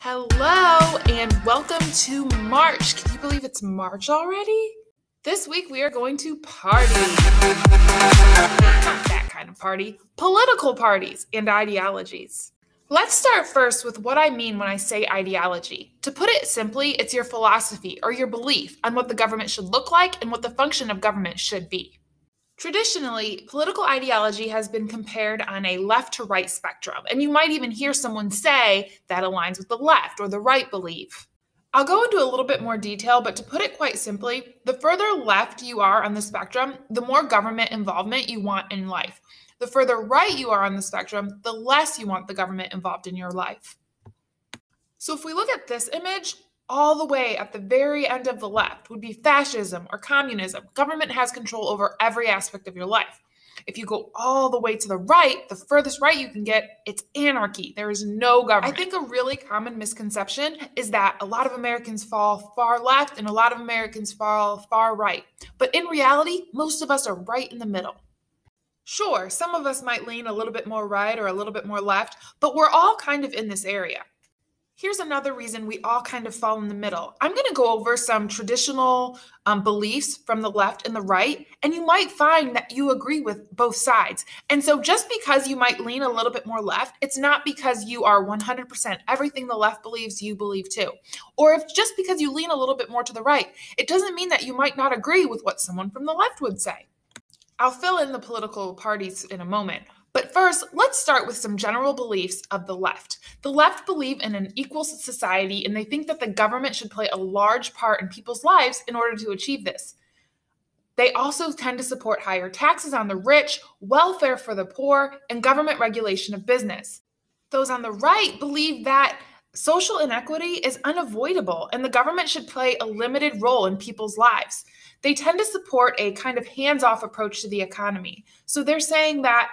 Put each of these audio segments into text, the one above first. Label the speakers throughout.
Speaker 1: Hello and welcome to March. Can you believe it's March already? This week we are going to party. Not that kind of party. Political parties and ideologies. Let's start first with what I mean when I say ideology. To put it simply, it's your philosophy or your belief on what the government should look like and what the function of government should be. Traditionally, political ideology has been compared on a left to right spectrum, and you might even hear someone say that aligns with the left or the right belief. I'll go into a little bit more detail, but to put it quite simply, the further left you are on the spectrum, the more government involvement you want in life. The further right you are on the spectrum, the less you want the government involved in your life. So if we look at this image, all the way at the very end of the left would be fascism or communism. Government has control over every aspect of your life. If you go all the way to the right, the furthest right you can get, it's anarchy. There is no government. I think a really common misconception is that a lot of Americans fall far left and a lot of Americans fall far right. But in reality, most of us are right in the middle. Sure, some of us might lean a little bit more right or a little bit more left, but we're all kind of in this area. Here's another reason we all kind of fall in the middle. I'm going to go over some traditional beliefs from the left and the right, and you might find that you agree with both sides. And so just because you might lean a little bit more left, it's not because you are 100% everything the left believes you believe too. Or if just because you lean a little bit more to the right, it doesn't mean that you might not agree with what someone from the left would say. I'll fill in the political parties in a moment. But first, let's start with some general beliefs of the left. The left believe in an equal society, and they think that the government should play a large part in people's lives in order to achieve this. They also tend to support higher taxes on the rich, welfare for the poor, and government regulation of business. Those on the right believe that social inequity is unavoidable, and the government should play a limited role in people's lives. They tend to support a kind of hands-off approach to the economy. So they're saying that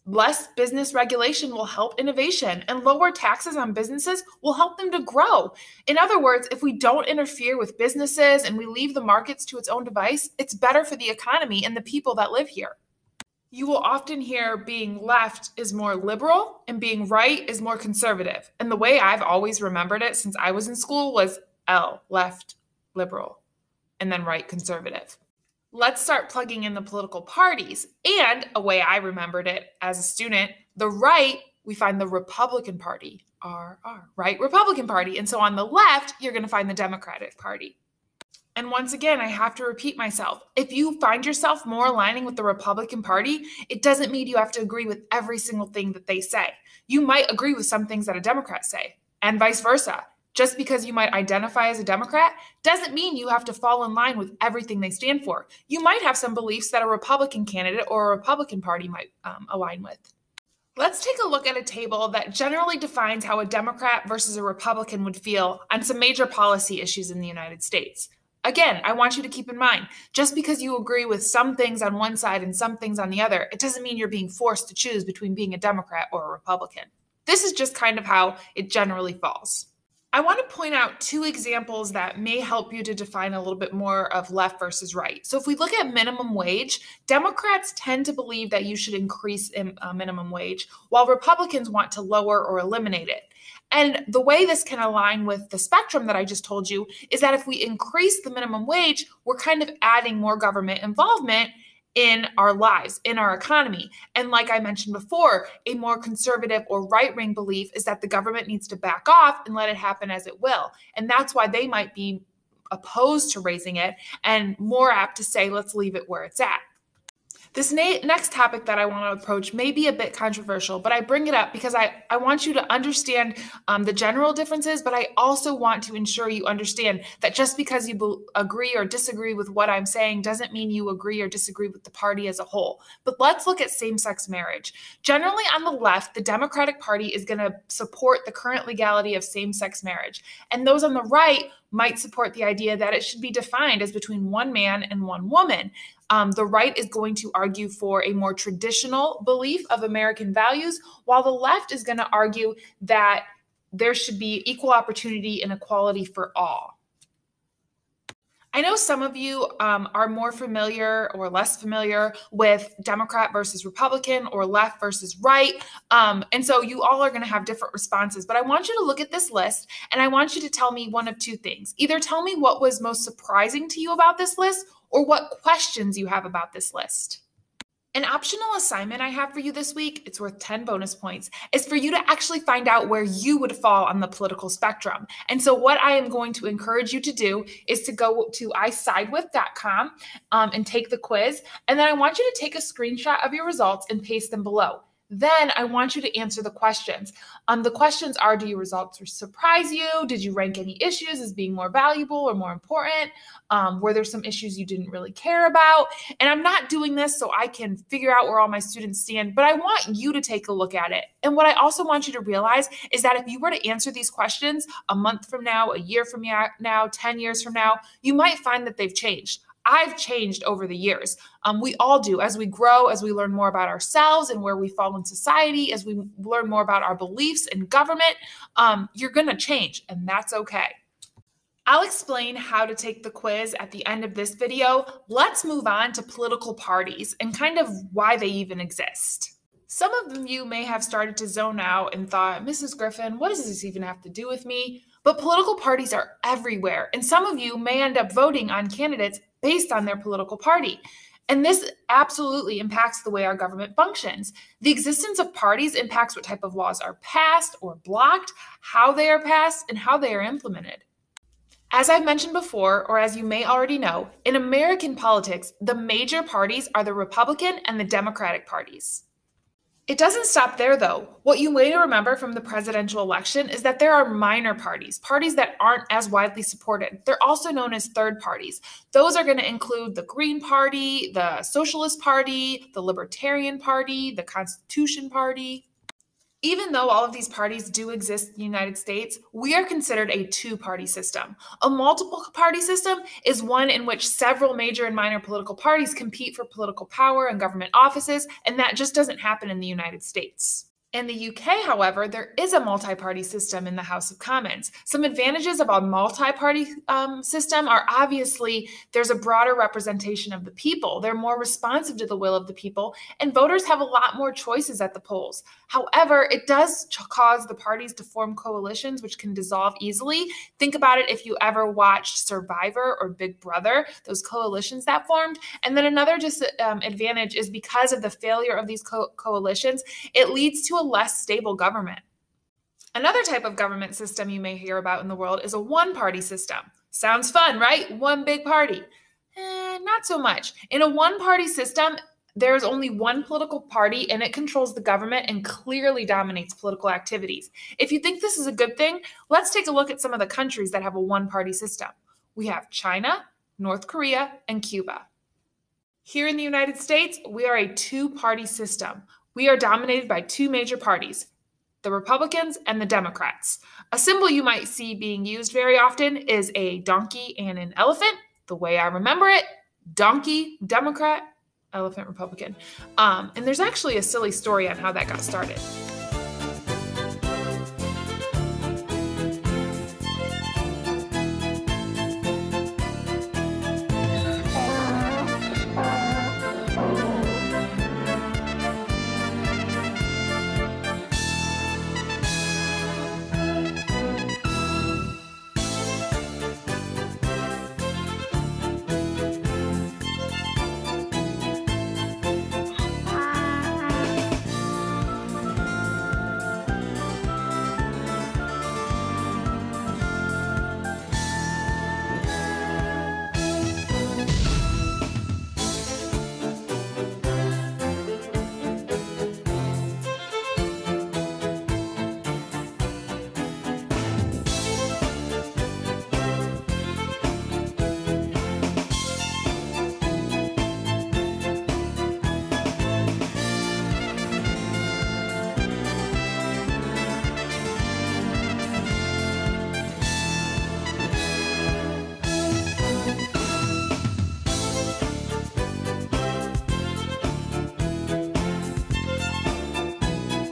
Speaker 1: less business regulation will help innovation, and lower taxes on businesses will help them to grow. In other words, if we don't interfere with businesses and we leave the markets to its own device, it's better for the economy and the people that live here. You will often hear being left is more liberal and being right is more conservative. And the way I've always remembered it since I was in school was L, left, liberal, and then right, conservative. Let's start plugging in the political parties. And a way I remembered it as a student, the right, we find the Republican Party, right? Republican Party. And so on the left, you're going to find the Democratic Party. And once again, I have to repeat myself. If you find yourself more aligning with the Republican Party, it doesn't mean you have to agree with every single thing that they say. You might agree with some things that a Democrat say, and vice versa. Just because you might identify as a Democrat doesn't mean you have to fall in line with everything they stand for. You might have some beliefs that a Republican candidate or a Republican Party might align with. Let's take a look at a table that generally defines how a Democrat versus a Republican would feel on some major policy issues in the United States. Again, I want you to keep in mind, just because you agree with some things on one side and some things on the other, it doesn't mean you're being forced to choose between being a Democrat or a Republican. This is just kind of how it generally falls. I want to point out two examples that may help you to define a little bit more of left versus right. So if we look at minimum wage, Democrats tend to believe that you should increase minimum wage, while Republicans want to lower or eliminate it. And the way this can align with the spectrum that I just told you is that if we increase the minimum wage, we're kind of adding more government involvement in our lives, in our economy. And like I mentioned before, a more conservative or right-wing belief is that the government needs to back off and let it happen as it will. And that's why they might be opposed to raising it and more apt to say, let's leave it where it's at. This next topic that I want to approach may be a bit controversial, but I bring it up because I want you to understand the general differences, but I also want to ensure you understand that just because you agree or disagree with what I'm saying doesn't mean you agree or disagree with the party as a whole. But let's look at same-sex marriage. Generally on the left, the Democratic Party is going to support the current legality of same-sex marriage, and those on the right might support the idea that it should be defined as between one man and one woman. The right is going to argue for a more traditional belief of American values, while the left is going to argue that there should be equal opportunity and equality for all. I know some of you are more familiar or less familiar with Democrat versus Republican or left versus right. And so you all are going to have different responses. But I want you to look at this list and I want you to tell me one of two things. Either tell me what was most surprising to you about this list or what questions you have about this list. An optional assignment I have for you this week, it's worth 10 bonus points, is for you to actually find out where you would fall on the political spectrum. And so what I am going to encourage you to do is to go to isidewith.com and take the quiz. And then I want you to take a screenshot of your results and paste them below. Then I want you to answer the questions. The questions are, do your results surprise you? Did you rank any issues as being more valuable or more important? Were there some issues you didn't really care about? And I'm not doing this so I can figure out where all my students stand, but I want you to take a look at it. And what I also want you to realize is that if you were to answer these questions a month from now, a year from now, 10 years from now, you might find that they've changed. I've changed over the years. We all do. As we grow, as we learn more about ourselves and where we fall in society, as we learn more about our beliefs in government, you're going to change, and that's okay. I'll explain how to take the quiz at the end of this video. Let's move on to political parties and kind of why they even exist. Some of you may have started to zone out and thought, Mrs. Griffin, what does this even have to do with me? But political parties are everywhere, and some of you may end up voting on candidates based on their political party. And this absolutely impacts the way our government functions. The existence of parties impacts what type of laws are passed or blocked, how they are passed, and how they are implemented. As I've mentioned before, or as you may already know, in American politics, the major parties are the Republican and the Democratic parties. It doesn't stop there, though. What you may remember from the presidential election is that there are minor parties, parties that aren't as widely supported. They're also known as third parties. Those are going to include the Green Party, the Socialist Party, the Libertarian Party, the Constitution Party. Even though all of these parties do exist in the United States, we are considered a two-party system. A multiple-party system is one in which several major and minor political parties compete for political power and government offices, and that just doesn't happen in the United States. In the UK, however, there is a multi-party system in the House of Commons. Some advantages of a multi-party system are obviously there's a broader representation of the people. They're more responsive to the will of the people, and voters have a lot more choices at the polls. However, it does cause the parties to form coalitions, which can dissolve easily. Think about it if you ever watched Survivor or Big Brother, those coalitions that formed. And then another disadvantage is because of the failure of these coalitions, it leads to a less stable government. Another type of government system you may hear about in the world is a one-party system. Sounds fun, right? One big party. Not so much. In a one-party system, there's only one political party and it controls the government and clearly dominates political activities. If you think this is a good thing, let's take a look at some of the countries that have a one-party system. We have China, North Korea, and Cuba. Here in the United States, we are a two-party system. We are dominated by two major parties, the Republicans and the Democrats. A symbol you might see being used very often is a donkey and an elephant. The way I remember it, donkey, Democrat, elephant, Republican. And there's actually a silly story on how that got started.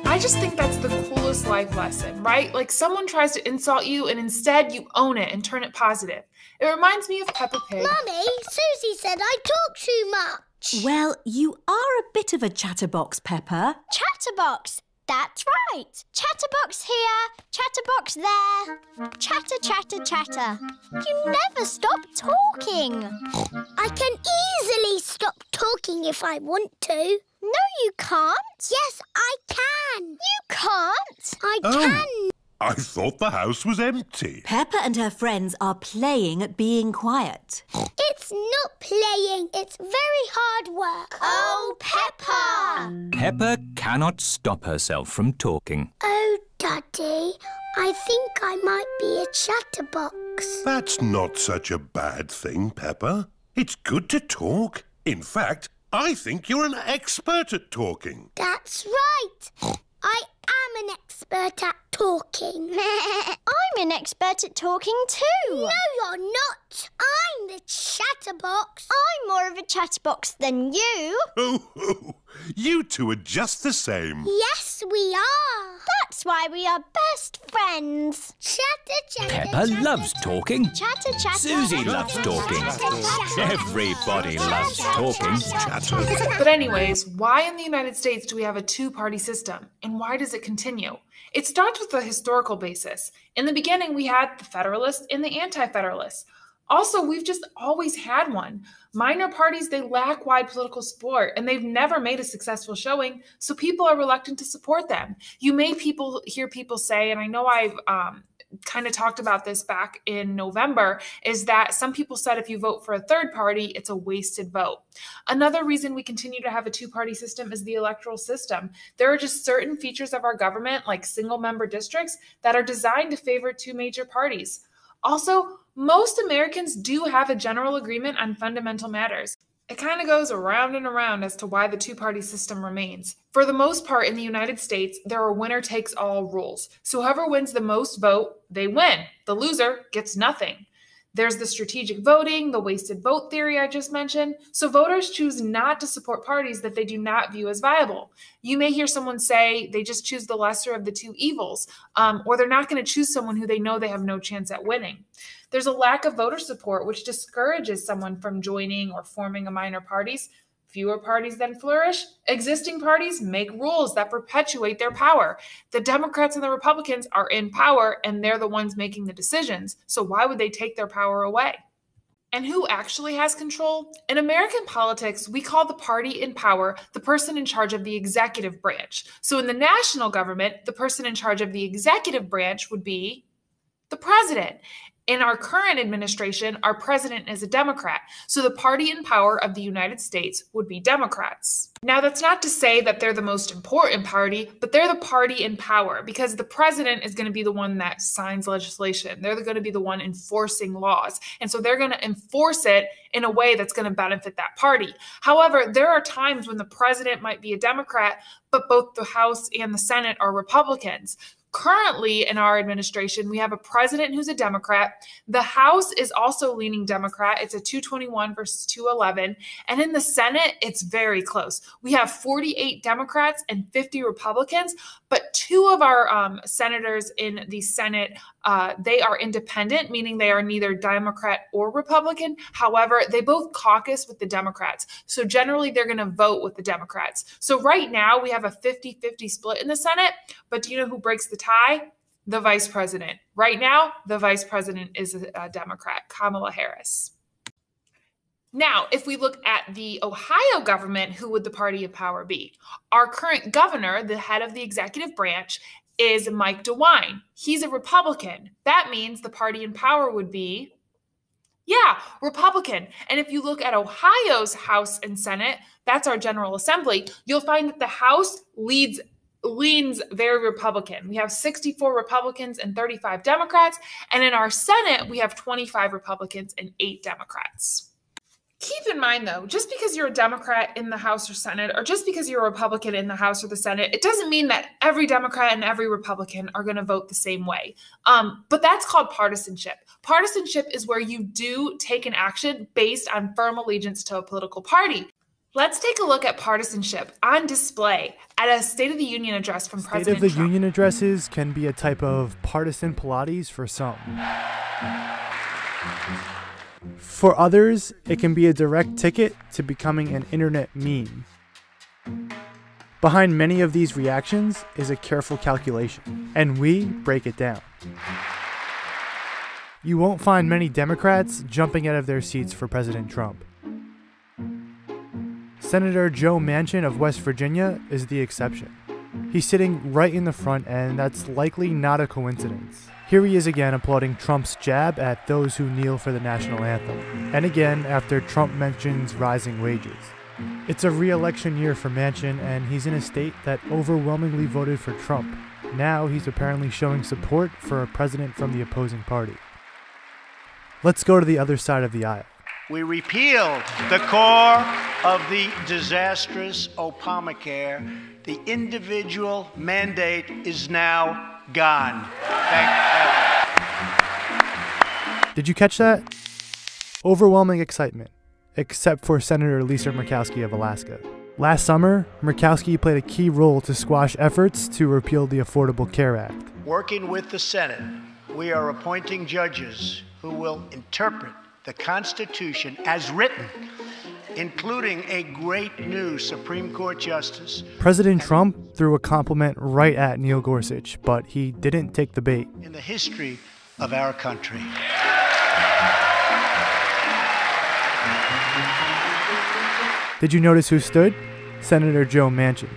Speaker 1: I just think that's the coolest fabulous life lesson, right? Like someone tries to insult you and instead you own it and turn it positive. It reminds me of Peppa Pig.
Speaker 2: Mummy, Susie said I talk too much.
Speaker 3: Well, you are a bit of a chatterbox, Peppa.
Speaker 2: Chatterbox. That's right. Chatterbox here, chatterbox there. Chatter, chatter, chatter. You never stop talking. I can easily stop talking if I want to. No, you can't. Yes, I can. You can't. I can.
Speaker 4: I thought the house was empty.
Speaker 3: Peppa and her friends are playing at being quiet.
Speaker 2: It's not playing. It's very hard work. Oh, Peppa!
Speaker 5: Peppa cannot stop herself from talking.
Speaker 2: Oh, Daddy, I think I might be a chatterbox.
Speaker 4: That's not such a bad thing, Peppa. It's good to talk. In fact, I think you're an expert at talking.
Speaker 2: That's right. I am an expert at talking. I'm an expert at talking too. No, you're not. I'm the chatterbox. I'm more of a chatterbox than you.
Speaker 4: Oh, you two are just the same.
Speaker 2: Yes, we are. That's why we are best friends. Chatter, chatter,
Speaker 5: Peppa
Speaker 2: chatter,
Speaker 5: loves talking.
Speaker 2: Chatter, chatter.
Speaker 5: Susie loves talking. Everybody loves talking.
Speaker 1: But anyways, why in the United States do we have a two-party system? And why does it continue? It starts with a historical basis. In the beginning, we had the Federalists and the Anti-Federalists. Also, we've just always had one. Minor parties, they lack wide political support, and they've never made a successful showing, so people are reluctant to support them. You may hear people say, and I know I've kind of talked about this back in November, is that some people said if you vote for a third party, it's a wasted vote. Another reason we continue to have a two-party system is the electoral system. There are just certain features of our government, like single-member districts, that are designed to favor two major parties. Also, most Americans do have a general agreement on fundamental matters. It kind of goes around and around as to why the two-party system remains. For the most part in the United States, there are winner-takes-all rules. So whoever wins the most vote, they win. The loser gets nothing. There's the strategic voting, the wasted vote theory I just mentioned. So voters choose not to support parties that they do not view as viable. You may hear someone say they just choose the lesser of the two evils, or they're not going to choose someone who they know they have no chance at winning. There's a lack of voter support, which discourages someone from joining or forming a minor parties. Fewer parties then flourish. Existing parties make rules that perpetuate their power. The Democrats and the Republicans are in power, and they're the ones making the decisions. So why would they take their power away? And who actually has control? In American politics, we call the party in power the person in charge of the executive branch. So in the national government, the person in charge of the executive branch would be the president. In our current administration, our president is a Democrat, so the party in power of the United States would be Democrats. Now, that's not to say that they're the most important party, but they're the party in power because the president is going to be the one that signs legislation. They're going to be the one enforcing laws, and so they're going to enforce it in a way that's going to benefit that party. However, there are times when the president might be a Democrat, but both the House and the Senate are Republicans. Currently, in our administration, we have a president who's a Democrat. The House is also leaning Democrat. It's a 221 versus 211. And in the Senate, it's very close. We have 48 Democrats and 50 Republicans, but two of our senators in the Senate, they are independent, meaning they are neither Democrat or Republican. However, they both caucus with the Democrats. So generally, they're going to vote with the Democrats. So right now, we have a 50-50 split in the Senate, but do you know who breaks the tie? The vice president. Right now, the vice president is a Democrat, Kamala Harris. Now, if we look at the Ohio government, who would the party in power be? Our current governor, the head of the executive branch, is Mike DeWine. He's a Republican. That means the party in power would be, Republican. And if you look at Ohio's House and Senate, that's our General Assembly, you'll find that the House leans very Republican. We have 64 Republicans and 35 Democrats. And in our Senate, we have 25 Republicans and 8 Democrats. Keep in mind, though, just because you're a Democrat in the House or Senate, or just because you're a Republican in the House or the Senate, it doesn't mean that every Democrat and every Republican are going to vote the same way. But that's called partisanship. Partisanship is where you do take an action based on firm allegiance to a political party. Let's take a look at partisanship on display at a State of the Union address from President
Speaker 6: State of the
Speaker 1: Trump.
Speaker 6: Union addresses can be a type of partisan Pilates for some. For others, it can be a direct ticket to becoming an internet meme. Behind many of these reactions is a careful calculation, and we break it down. You won't find many Democrats jumping out of their seats for President Trump. Senator Joe Manchin of West Virginia is the exception. He's sitting right in the front, and that's likely not a coincidence. Here he is again applauding Trump's jab at those who kneel for the national anthem, and again after Trump mentions rising wages. It's a re-election year for Manchin, and he's in a state that overwhelmingly voted for Trump. Now he's apparently showing support for a president from the opposing party. Let's go to the other side of the aisle.
Speaker 7: We repealed the core of the disastrous Obamacare. The individual mandate is now gone. Thank heaven.
Speaker 6: Did you catch that? Overwhelming excitement, except for Senator Lisa Murkowski of Alaska. Last summer, Murkowski played a key role to squash efforts to repeal the Affordable Care Act.
Speaker 7: Working with the Senate, we are appointing judges who will interpret the Constitution as written, including a great new Supreme Court justice.
Speaker 6: President Trump threw a compliment right at Neil Gorsuch, but he didn't take the bait.
Speaker 7: In the history of our country.
Speaker 6: Did you notice who stood? Senator Joe Manchin.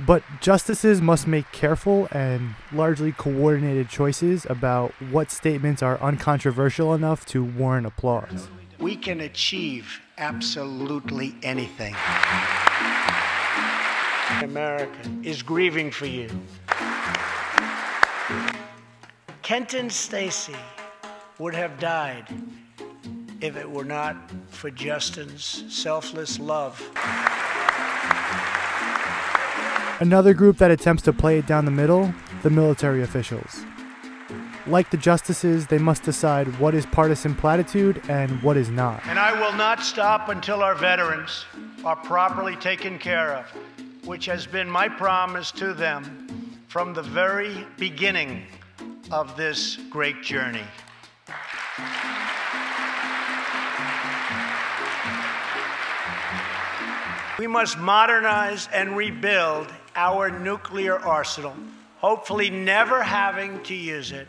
Speaker 6: But justices must make careful and largely coordinated choices about what statements are uncontroversial enough to warrant applause.
Speaker 7: We can achieve absolutely anything. America is grieving for you. Kenton Stacy would have died if it were not for Justin's selfless love.
Speaker 6: Another group that attempts to play it down the middle, the military officials. Like the justices, they must decide what is partisan platitude and what is not.
Speaker 7: And I will not stop until our veterans are properly taken care of, which has been my promise to them from the very beginning of this great journey. We must modernize and rebuild our nuclear arsenal, hopefully never having to use it,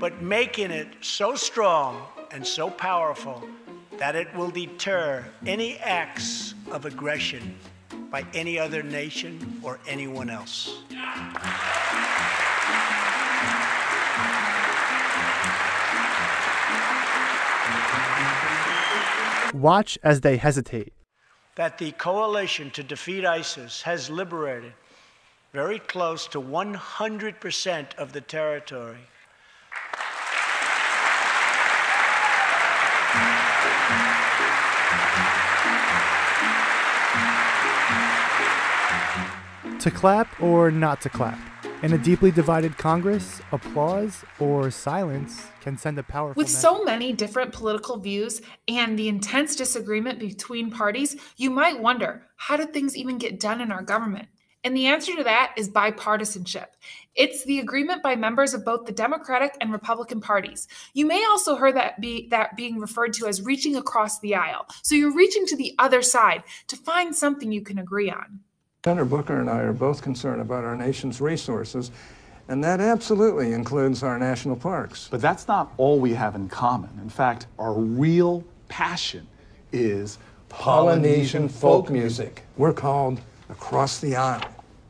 Speaker 7: but making it so strong and so powerful that it will deter any acts of aggression by any other nation or anyone else.
Speaker 6: Watch as they hesitate.
Speaker 7: That the coalition to defeat ISIS has liberated very close to 100% of the territory.
Speaker 6: To clap or not to clap? In a deeply divided Congress, applause or silence can send a powerful
Speaker 1: With
Speaker 6: message.
Speaker 1: so many different political views and the intense disagreement between parties, you might wonder, how do things even get done in our government? And the answer to that is bipartisanship. It's the agreement by members of both the Democratic and Republican parties. You may also hear that being referred to as reaching across the aisle. So you're reaching to the other side to find something you can agree on.
Speaker 8: Senator Booker and I are both concerned about our nation's resources, and that absolutely includes our national parks.
Speaker 9: But that's not all we have in common. In fact, our real passion is
Speaker 8: Polynesian folk music. We're called Across the Aisle.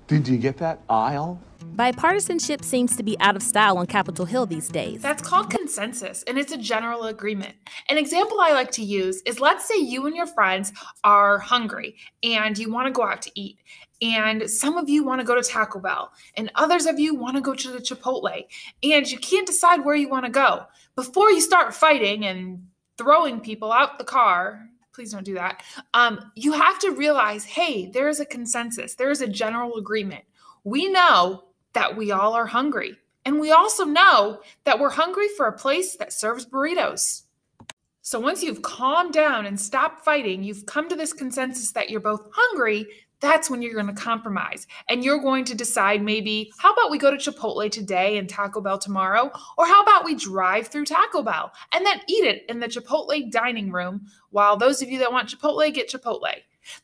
Speaker 9: Did you get that? Aisle?
Speaker 10: Bipartisanship seems to be out of style on Capitol Hill these days.
Speaker 1: That's called consensus, and it's a general agreement. An example I like to use is, let's say you and your friends are hungry and you want to go out to eat. And some of you want to go to Taco Bell, and others of you want to go to the Chipotle, and you can't decide where you want to go. Before you start fighting and throwing people out the car, please don't do that, you have to realize, hey, there is a consensus. There is a general agreement. We know that we all are hungry, and we also know that we're hungry for a place that serves burritos. So once you've calmed down and stopped fighting, you've come to this consensus that you're both hungry, that's when you're going to compromise. And you're going to decide maybe, how about we go to Chipotle today and Taco Bell tomorrow? Or how about we drive through Taco Bell and then eat it in the Chipotle dining room, while those of you that want Chipotle get Chipotle.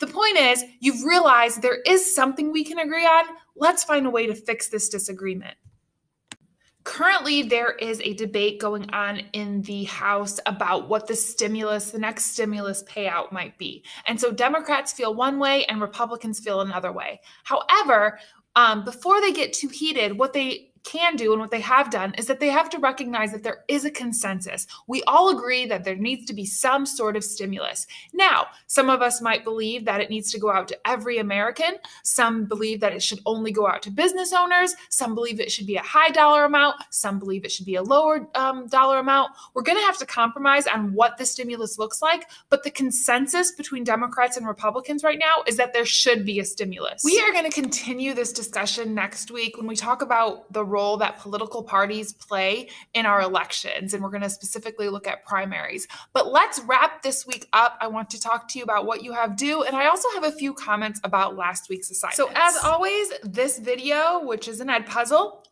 Speaker 1: The point is, you've realized there is something we can agree on. Let's find a way to fix this disagreement. Currently, there is a debate going on in the House about what the next stimulus payout might be. And so Democrats feel one way and Republicans feel another way. However, before they get too heated, what they can do and what they have done is that they have to recognize that there is a consensus. We all agree that there needs to be some sort of stimulus. Now, some of us might believe that it needs to go out to every American. Some believe that it should only go out to business owners. Some believe it should be a high dollar amount. Some believe it should be a lower dollar amount. We're going to have to compromise on what the stimulus looks like, but the consensus between Democrats and Republicans right now is that there should be a stimulus. We are going to continue this discussion next week when we talk about the role that political parties play in our elections, and we're going to specifically look at primaries. But let's wrap this week up. I want to talk to you about what you have due, and I also have a few comments about last week's assignments. So as always, this video, which is an ed puzzle,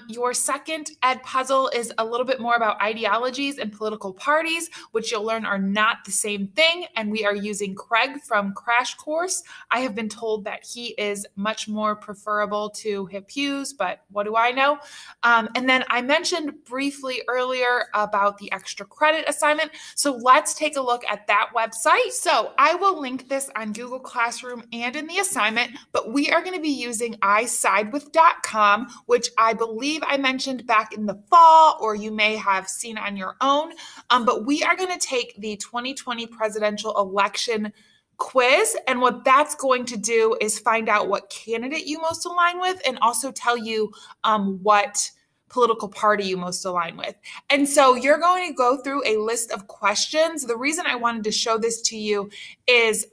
Speaker 1: your second ed puzzle is a little bit more about ideologies and political parties, which you'll learn are not the same thing. And we are using Craig from Crash Course. I have been told that he is much more preferable to Hip Hughes, but what do I know? And then I mentioned briefly earlier about the extra credit assignment. So let's take a look at that website. So I will link this on Google Classroom and in the assignment, but we are going to be using isidewith.com, which I believe I mentioned back in the fall, or you may have seen on your own. But we are going to take the 2020 presidential election quiz, and what that's going to do is find out what candidate you most align with, and also tell you what political party you most align with. And so you're going to go through a list of questions. The reason I wanted to show this to you is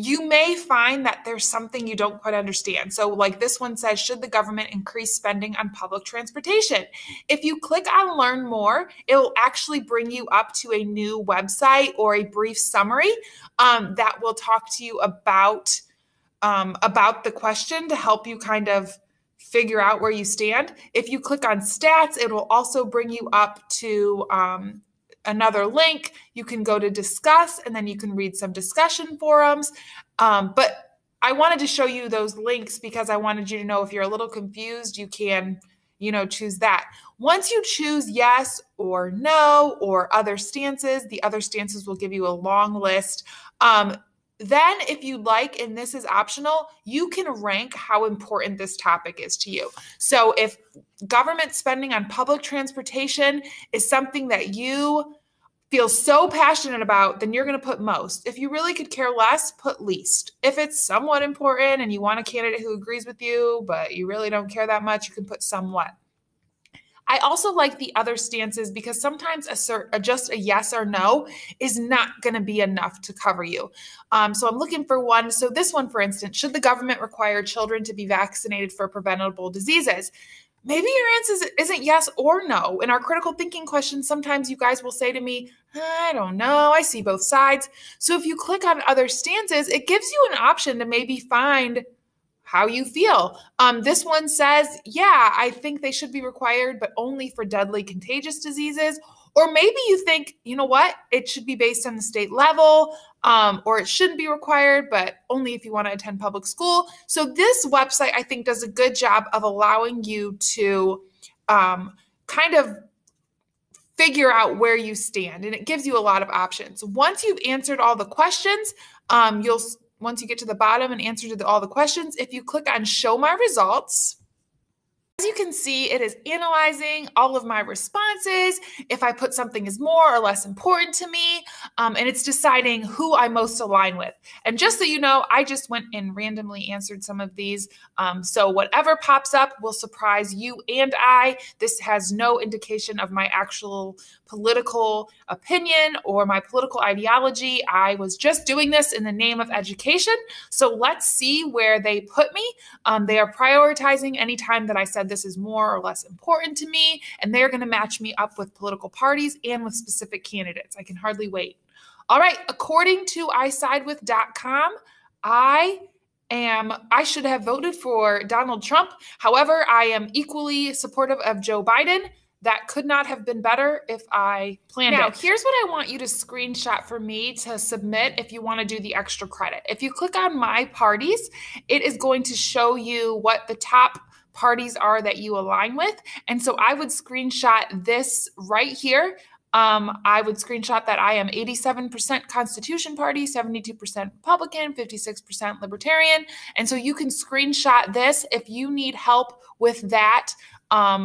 Speaker 1: you may find that there's something you don't quite understand. So like this one says, should the government increase spending on public transportation? If you click on learn more, it will actually bring you up to a new website or a brief summary that will talk to you about the question to help you kind of figure out where you stand. If you click on stats, it will also bring you up to another link. You can go to discuss, and then you can read some discussion forums. But I wanted to show you those links because I wanted you to know if you're a little confused, you can, choose that. Once you choose yes or no or other stances, the other stances will give you a long list. Then if you'd like, and this is optional, you can rank how important this topic is to you. So if government spending on public transportation is something that you feel so passionate about, then you're going to put most. If you really could care less, put least. If it's somewhat important and you want a candidate who agrees with you, but you really don't care that much, you can put somewhat. I also like the other stances because sometimes just a yes or no is not going to be enough to cover you. So I'm looking for one. So this one, for instance, should the government require children to be vaccinated for preventable diseases? Maybe your answer isn't yes or no. In our critical thinking questions, sometimes you guys will say to me, I don't know, I see both sides. So if you click on other stances, it gives you an option to maybe find how you feel. This one says, yeah, I think they should be required, but only for deadly contagious diseases. Or maybe you think, you know what, it should be based on the state level, or it shouldn't be required, but only if you want to attend public school. So this website, I think, does a good job of allowing you to kind of figure out where you stand, and it gives you a lot of options. Once you've answered all the questions, once you get to the bottom and answer to all the questions, if you click on Show My Results, as you can see, it is analyzing all of my responses, if I put something is more or less important to me, and it's deciding who I most align with. And just so you know, I just went and randomly answered some of these, so whatever pops up will surprise you and I. This has no indication of my actual political opinion or my political ideology. I was just doing this in the name of education. So let's see where they put me. They are prioritizing any time that I said said this is more or less important to me, and they're going to match me up with political parties and with specific candidates. I can hardly wait. All right, according to isidewith.com, I should have voted for Donald Trump. However, I am equally supportive of Joe Biden. That could not have been better if I planned it. Now, here's what I want you to screenshot for me to submit if you want to do the extra credit. If you click on My Parties, it is going to show you what the top parties are that you align with. And so I would screenshot this right here. I would screenshot that I am 87% Constitution Party, 72% Republican, 56% Libertarian. And so you can screenshot this. If you need help with that,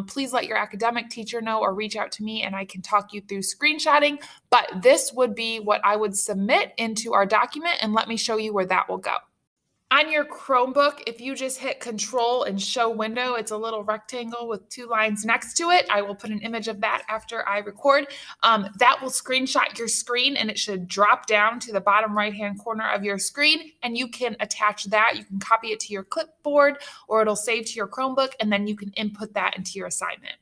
Speaker 1: please let your academic teacher know or reach out to me and I can talk you through screenshotting. But this would be what I would submit into our document, and let me show you where that will go. On your Chromebook, if you just hit Control and Show Window, it's a little rectangle with 2 lines next to it. I will put an image of that after I record. That will screenshot your screen, and it should drop down to the bottom right-hand corner of your screen, and you can attach that. You can copy it to your clipboard, or it'll save to your Chromebook, and then you can input that into your assignment.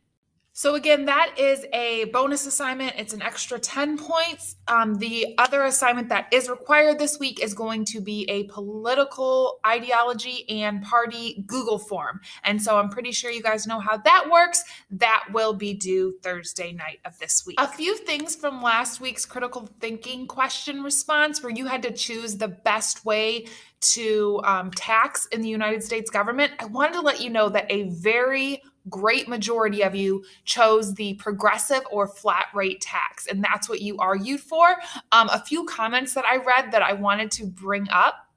Speaker 1: So again, that is a bonus assignment. It's an extra 10 points. The other assignment that is required this week is going to be a political ideology and party Google form. And so I'm pretty sure you guys know how that works. That will be due Thursday night of this week. A few things from last week's critical thinking question response, where you had to choose the best way to tax in the United States government. I wanted to let you know that a very great majority of you chose the progressive or flat rate tax, and that's what you argued for. A few comments that I read that I wanted to bring up.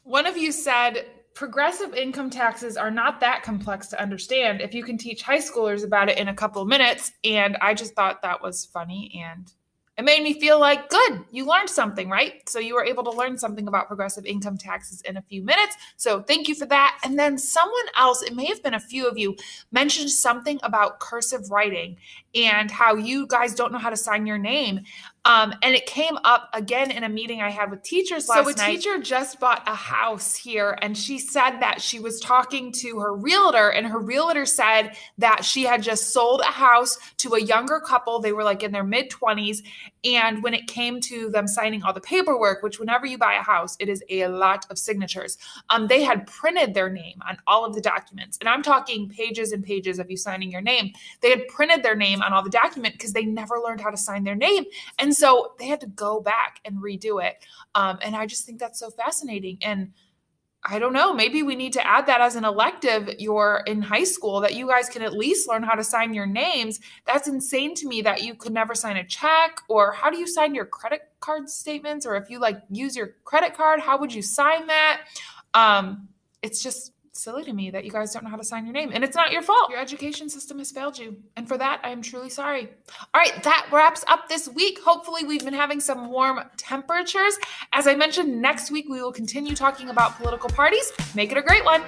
Speaker 1: One of you said, progressive income taxes are not that complex to understand if you can teach high schoolers about it in a couple of minutes. And I just thought that was funny, and it made me feel like, good, you learned something, right? So you were able to learn something about progressive income taxes in a few minutes. So thank you for that. And then someone else, it may have been a few of you, mentioned something about cursive writing and how you guys don't know how to sign your name. And it came up again in a meeting I had with teachers last night. So a teacher just bought a house here, and she said that she was talking to her realtor, and her realtor said that she had just sold a house to a younger couple. They were like in their mid-20s. And when it came to them signing all the paperwork, which whenever you buy a house, it is a lot of signatures, they had printed their name on all of the documents. And I'm talking pages and pages of you signing your name. They had printed their name on all the document because they never learned how to sign their name. And so they had to go back and redo it. And I just think that's so fascinating. And I don't know, maybe we need to add that as an elective. You're in high school, that you guys can at least learn how to sign your names. That's insane to me that you could never sign a check. Or how do you sign your credit card statements? Or if you like use your credit card, how would you sign that? It's just silly to me that you guys don't know how to sign your name, and it's not your fault. Your education system has failed you, and for that I am truly sorry. All right, that wraps up this week. Hopefully we've been having some warm temperatures. As I mentioned, next week we will continue talking about political parties. Make it a great one.